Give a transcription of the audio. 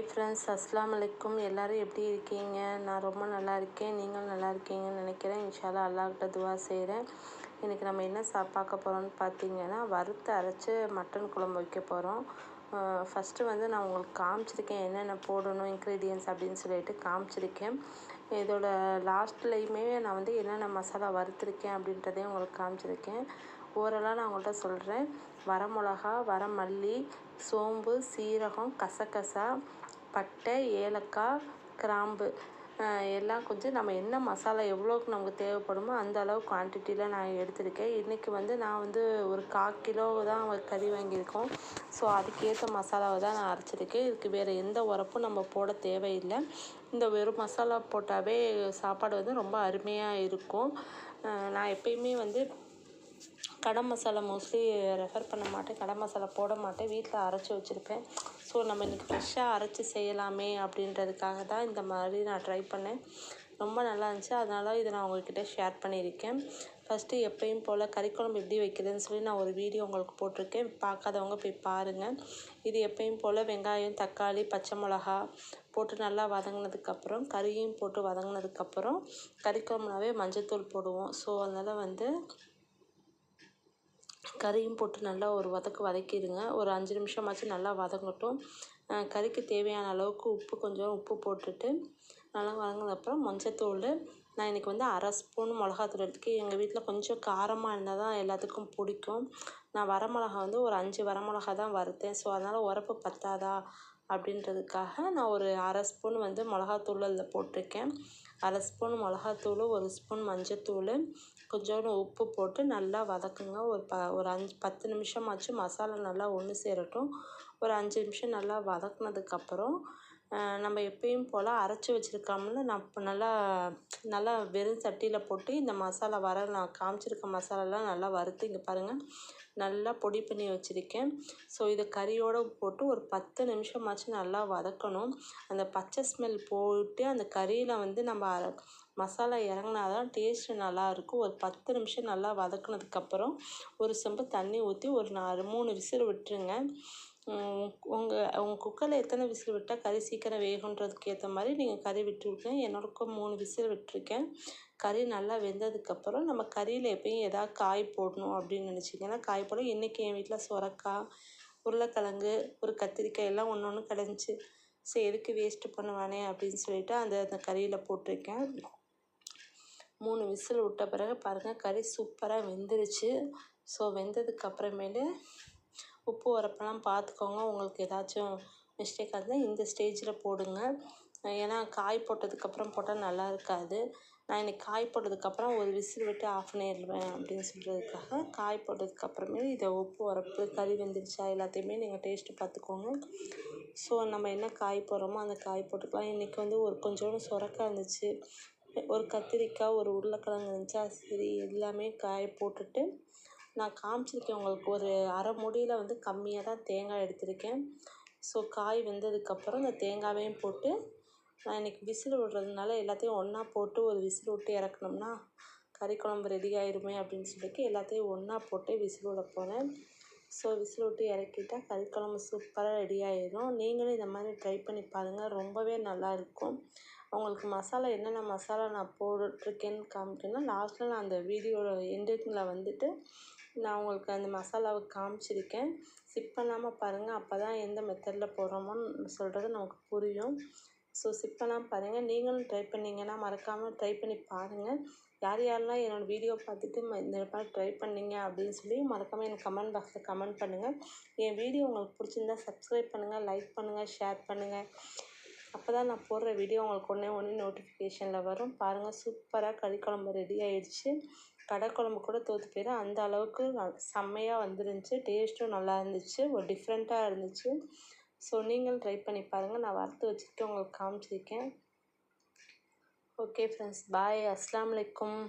Hi friends, அஸ்ஸலாமு அலைக்கும். எல்லோரும் எப்படி இருக்கீங்க? நான் ரொம்ப நல்லா இருக்கேன். நீங்களும் நல்லா இருக்கீங்கன்னு நினைக்கிறேன். இன்ஷா அல்லாஹ் அல்லாஹ்கிட்ட துவா செய்கிறேன். இன்றைக்கி நம்ம என்ன பார்க்க போகிறோம்னு பார்த்தீங்கன்னா, வறுத்து அரைச்சி மட்டன் குழம்பு வைக்க போகிறோம். ஃபஸ்ட்டு நான் உங்களுக்கு காமிச்சிருக்கேன் என்னென்ன போடணும் இன்க்ரீடியன்ட்ஸ் அப்படின்னு சொல்லிட்டு காமிச்சிருக்கேன். இதோட லாஸ்ட்லேயுமே நான் என்னென்ன மசாலா வறுத்துருக்கேன் அப்படின்றதையும் உங்களுக்கு காமிச்சிருக்கேன். ஓரளவு நான் உங்கள்கிட்ட சொல்கிறேன். வரமிளகா, வரமல்லி, சோம்பு, சீரகம், கசகசா, பட்டை, ஏலக்காய், கிராம்பு எல்லாம் கொஞ்சம் நம்ம என்ன மசாலா எவ்வளோக்கு நமக்கு தேவைப்படுமோ அந்த அளவு குவான்டிட்டியில் நான் எடுத்திருக்கேன். இன்றைக்கி நான் ஒரு 1/4 கிலோ தான் கறி வாங்கியிருக்கோம். ஸோ அதுக்கேற்ற மசாலாவை தான் நான் அரைச்சிருக்கேன். இதுக்கு வேறு எந்த உரப்பும் நம்ம போட தேவையில்லை. இந்த வெறும் மசாலா போட்டாவே சாப்பாடு ரொம்ப அருமையாக இருக்கும். நான் எப்பயுமே கடம் மசாலா மோஸ்ட்லி ரெஃபர் பண்ண மாட்டேன். கடம் மசாலா போட மாட்டேன். வீட்டில் அரைச்சி வச்சுருப்பேன். ஸோ நம்ம இன்றைக்கி ஃப்ரெஷ்ஷாக அரைச்சி செய்யலாமே அப்படின்றதுக்காக தான் இந்த மாதிரி நான் ட்ரை பண்ணேன். ரொம்ப நல்லா இருந்துச்சு. அதனால இதை நான் உங்கள்கிட்ட ஷேர் பண்ணியிருக்கேன். ஃபஸ்ட்டு எப்பயும் போல் கறிக்குழம்பு எப்படி வைக்கிறதுன்னு சொல்லி நான் ஒரு வீடியோ உங்களுக்கு போட்டிருக்கேன். பார்க்காதவங்க போய் பாருங்கள். இது எப்பயும் போல் வெங்காயம், தக்காளி, பச்சை மிளகா போட்டு நல்லா வதங்கினதுக்கப்புறம் கறியும் போட்டு வதங்கினதுக்கப்புறம் கறிக்குழம்புனாவே மஞ்சத்தூள் போடுவோம். ஸோ அதனால் கறியும் போட்டு நல்லா ஒரு வதக்கிடுங்க. ஒரு 5 நிமிஷமாச்சும் நல்லா வதங்கட்டும். கறிக்கு தேவையான அளவுக்கு உப்பு போட்டுட்டு நல்லா வதங்கினதுக்கப்புறம் மஞ்சத்தூள். நான் இன்றைக்கி 1/2 ஸ்பூன் மிளகாத்தூள் எடுத்துக்கேன். எங்கள் வீட்டில் கொஞ்சம் காரமாக இருந்தால் தான் எல்லாத்துக்கும் பிடிக்கும். நான் வரமிளகா ஒரு 5 வரமிளகா தான் வறுத்தேன். ஸோ அதனால் உரப்பு பத்தாதா அப்படின்றதுக்காக நான் ஒரு 1/2 ஸ்பூன் மிளகாத்தூள் அதில் போட்டிருக்கேன். 1/2 ஸ்பூன் மிளகாத்தூள், 1 ஸ்பூன் மஞ்சத்தூள், கொஞ்சோண்டு உப்பு போட்டு நல்லா வதக்குங்க. ஒரு 10 நிமிஷமாச்சும் மசாலா நல்லா ஒன்று சேரட்டும். ஒரு 5 நிமிஷம் நல்லா வதக்குனதுக்கப்புறம் நம்ம எப்பயும் போல் அரைச்சி வச்சுருக்கோம்ல, நான் இப்போ நல்லா வெறும் சட்டியில் போட்டு இந்த மசாலா நான் காமிச்சிருக்க மசாலாலாம் நல்லா வறுத்து இங்கே பாருங்கள் நல்லா பொடி பண்ணி வச்சுருக்கேன். ஸோ இதை கறியோடு போட்டு ஒரு 10 நிமிஷமாச்சும் நல்லா வதக்கணும். அந்த பச்சை ஸ்மெல் போட்டு அந்த கறியில் நம்ம மசாலா இறங்குனா தான் டேஸ்ட்டு நல்லாயிருக்கும். ஒரு 10 நிமிஷம் நல்லா வதக்குனதுக்கப்புறம் ஒரு செம்பு தண்ணி ஊற்றி ஒரு 3 விசில் விட்டுருங்க. உங்கள் குக்கரில் எத்தனை விசில் விட்டால் கறி சீக்கிரம் வேகுன்றதுக்கு ஏற்ற மாதிரி நீங்கள் கறி விட்டுருக்கேன். என்னோடக்கு 3 விசில் விட்டுருக்கேன். கறி நல்லா வெந்ததுக்கப்புறம் நம்ம கறியில் எப்பயும் எதாவது காய் போடணும் அப்படின்னு நினச்சிங்கன்னா காய் போட. இன்றைக்கி என் வீட்டில் சொரக்காய், உருளைக்கிழங்கு, ஒரு கத்திரிக்காய் எல்லாம் ஒன்று கிடந்துச்சு. ஸோ எதுக்கு வேஸ்ட்டு பண்ணுவானே அப்படின்னு சொல்லிட்டு அந்த கறியில் போட்டிருக்கேன். 3 விசில் விட்ட பிறகு பாருங்கள் கறி சூப்பராக வெந்துருச்சு. ஸோ வெந்ததுக்கப்புறமேலு உப்பு உரப்பெல்லாம் பார்த்துக்கோங்க. உங்களுக்கு ஏதாச்சும் மிஸ்டேக் இருந்தால் இந்த ஸ்டேஜில் போடுங்க. ஏன்னா காய் போட்டதுக்கப்புறம் போட்டால் நல்லா இருக்காது. நான் இன்றைக்கி காய் போட்டதுக்கப்புறம் ஒரு விசில் விட்டு ஆஃப் பண்ணிடுவேன் அப்படின்னு சொல்கிறதுக்காக காய் போட்டதுக்கப்புறமே இதை உப்பு உரப்பு கறி வெந்துருச்சா எல்லாத்தையுமே நீங்கள் டேஸ்ட்டு பார்த்துக்கோங்க. ஸோ நம்ம என்ன காய் போடுறோமோ அந்த காய் போட்டுக்கலாம். இன்றைக்கி ஒரு கொஞ்சோண்டு சொரக்காய் இருந்துச்சு, ஒரு கத்திரிக்காய், ஒரு உருளைக்கிழங்கு இருந்துச்சா, சரி எல்லாமே காய் போட்டுட்டு நான் காமிச்சிருக்கேன் உங்களுக்கு. ஒரு அரை மூடியில் கம்மியாக தான் தேங்காய் எடுத்திருக்கேன். ஸோ காய் வெந்ததுக்கப்புறம் இந்த தேங்காயையும் போட்டு நான் இன்றைக்கி விசில் விடுறதுனால எல்லாத்தையும் ஒன்றா போட்டு ஒரு விசில் விட்டு இறக்குனோம்னா கறி குழம்பு ரெடி ஆயிருமே அப்படின்னு சொல்லிட்டு எல்லாத்தையும் ஒன்றா போட்டு விசில் விட போகிறேன். ஸோ விசில் விட்டு இறக்கிட்டால் கறி குழம்பு சூப்பராக ரெடி ஆயிடும். நீங்களும் இந்த மாதிரி ட்ரை பண்ணி பாருங்கள். ரொம்பவே நல்லாயிருக்கும். உங்களுக்கு மசாலா என்னென்ன மசாலா நான் போட்டிருக்கேன்னு காமிக்கணும்னா லாஸ்ட்டில் நான் அந்த வீடியோவில் எண்டிங்கில் நான் உங்களுக்கு அந்த மசாலாவை காமிச்சிருக்கேன். ஸ்கிப் பண்ணாமல் பாருங்கள். அப்போ தான் எந்த மெத்தடில் போடுறோமோன்னு சொல்கிறது நமக்கு புரியும். ஸோ ஸ்கிப் பண்ணாமல் பாருங்கள். நீங்களும் ட்ரை பண்ணிங்கன்னா மறக்காமல் ட்ரை பண்ணி பாருங்கள். யாரெல்லாம் என்னோடய வீடியோ பார்த்துட்டு இந்த மாதிரி ட்ரை பண்ணீங்க அப்படின்னு சொல்லி மறக்காமல் எனக்கு கமெண்ட் பாக்ஸில் கமெண்ட் பண்ணுங்கள். என் வீடியோ உங்களுக்கு பிடிச்சிருந்தா சப்ஸ்கிரைப் பண்ணுங்கள், லைக் பண்ணுங்கள், ஷேர் பண்ணுங்கள். அப்போ தான் நான் போடுற வீடியோ உங்களுக்கு ஒன்று நோட்டிஃபிகேஷனில் வரும். பாருங்கள் சூப்பராக கறி குழம்பு ரெடி ஆகிடுச்சு. கடை குழம்பு கூட தோற்று போயிடும். அந்த அளவுக்கு செம்மையாக வந்துருந்துச்சு. டேஸ்ட்டும் நல்லா இருந்துச்சு. ஒரு டிஃப்ரெண்ட்டாக இருந்துச்சு. ஸோ நீங்களும் ட்ரை பண்ணி பாருங்கள். நான் வறுத்து வச்சுட்டு உங்களுக்கு காமிச்சிருக்கேன். ஓகே ஃப்ரெண்ட்ஸ், பாய். அஸ்ஸலாமு அலைக்கும்.